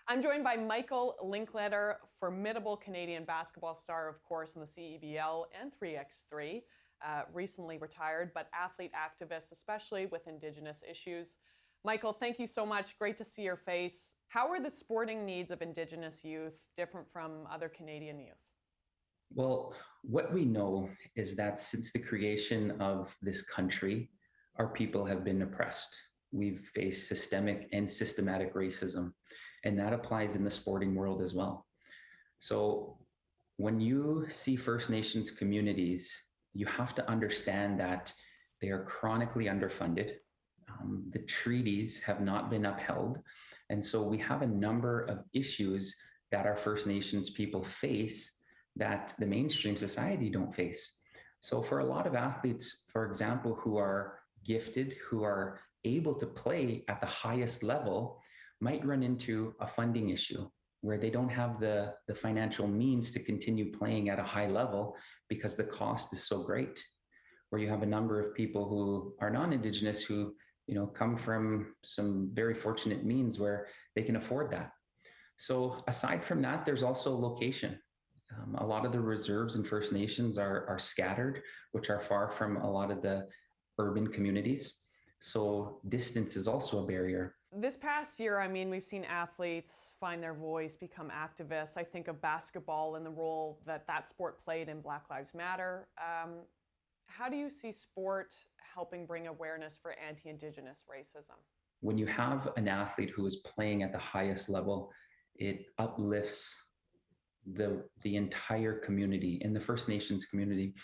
I'm joined by Michael Linklater, formidable Canadian basketball star, of course, in the CEBL and 3x3, recently retired, but athlete activist, especially with Indigenous issues. Michael, thank you so much. Great to see your face. How are the sporting needs of Indigenous youth different from other Canadian youth? Well, what we know is that since the creation of this country, our people have been oppressed. We've faced systemic and systematic racism, and that applies in the sporting world as well. So, when you see First Nations communities, you have to understand that they are chronically underfunded. The treaties have not been upheld. And so we have a number of issues that our First Nations people face that the mainstream society don't face. So for a lot of athletes, for example, who are gifted, who are able to play at the highest level, might run into a funding issue where they don't have the financial means to continue playing at a high level because the cost is so great. Where you have a number of people who are non-Indigenous who come from some very fortunate means where they can afford that. So aside from that, there's also location. A lot of the reserves in First Nations are scattered, which are far from a lot of the urban communities. So distance is also a barrier. This past year, we've seen athletes find their voice, become activists. I think of basketball and the role that sport played in Black Lives Matter. How do you see sport helping bring awareness for anti-Indigenous racism? When you have an athlete who is playing at the highest level, it uplifts the entire community. In the First Nations community,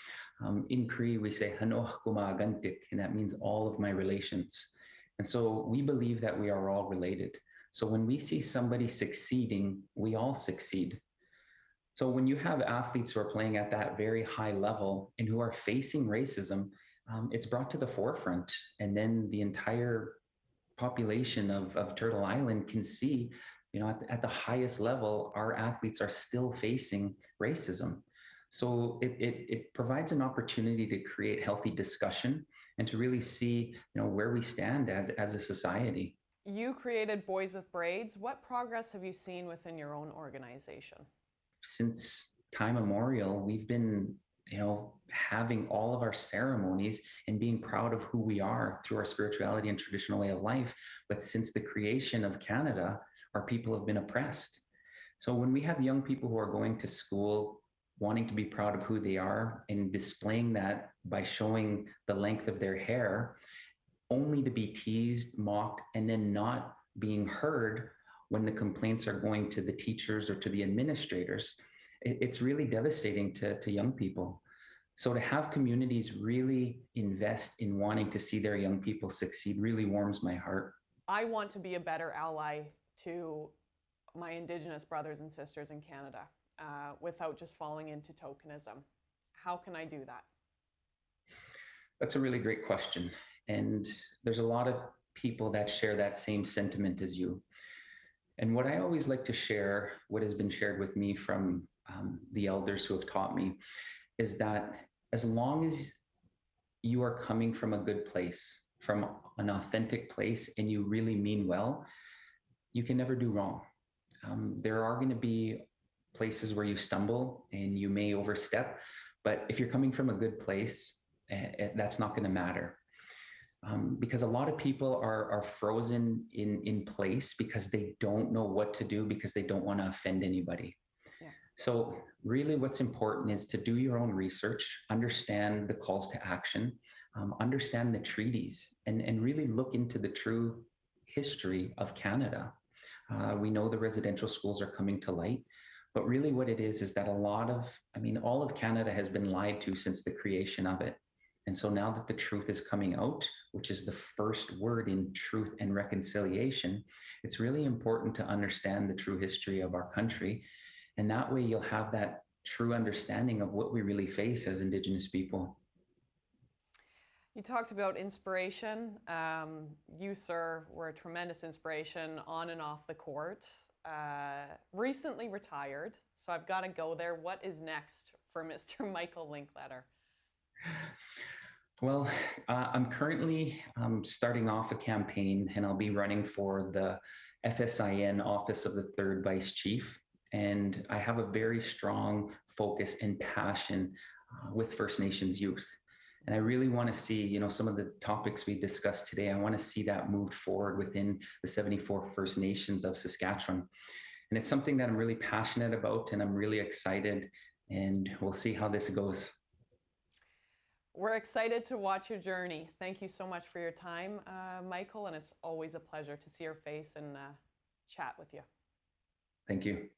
in Cree we say "Hanoh kumagantik," and that means all of my relations. And so we believe that we are all related. So when we see somebody succeeding, we all succeed. So when you have athletes who are playing at that very high level and who are facing racism, it's brought to the forefront, and then the entire population of Turtle Island can see, at the highest level, our athletes are still facing racism. So it provides an opportunity to create healthy discussion and to really see, where we stand as a society. You created Boys with Braids. What progress have you seen within your own organization? Since time immemorial, we've been having all of our ceremonies and being proud of who we are through our spirituality and traditional way of life. But since the creation of Canada, our people have been oppressed. So when we have young people who are going to school, wanting to be proud of who they are and displaying that by showing the length of their hair, only to be teased, mocked, and then not being heard when the complaints are going to the teachers or to the administrators, it's really devastating to young people. So to have communities really invest in wanting to see their young people succeed really warms my heart. I want to be a better ally to my Indigenous brothers and sisters in Canada without just falling into tokenism. How can I do that? That's a really great question. And there's a lot of people that share that same sentiment as you. And what I always like to share, what has been shared with me from the elders who have taught me, is that as long as you are coming from a good place, from an authentic place, and you really mean well, you can never do wrong. There are going to be places where you stumble and you may overstep, but if you're coming from a good place, that's not going to matter. Because a lot of people are frozen in place because they don't know what to do, because they don't want to offend anybody. Yeah. So really what's important is to do your own research, understand the calls to action, understand the treaties, and really look into the true history of Canada. We know the residential schools are coming to light, but really what it is that all of Canada has been lied to since the creation of it. And so now that the truth is coming out, which is the first word in truth and reconciliation, it's really important to understand the true history of our country. And that way you'll have that true understanding of what we really face as Indigenous people. You talked about inspiration. You, sir, were a tremendous inspiration on and off the court. Recently retired, so I've got to go there. What is next for Mr. Michael Linklater? Well, I'm currently starting off a campaign, and I'll be running for the FSIN, Office of the Third Vice Chief, and I have a very strong focus and passion with First Nations youth. And I really want to see, some of the topics we discussed today, I want to see that moved forward within the 74 First Nations of Saskatchewan. And it's something that I'm really passionate about, and I'm really excited, and we'll see how this goes. We're excited to watch your journey. Thank you so much for your time, Michael, and it's always a pleasure to see your face and chat with you. Thank you.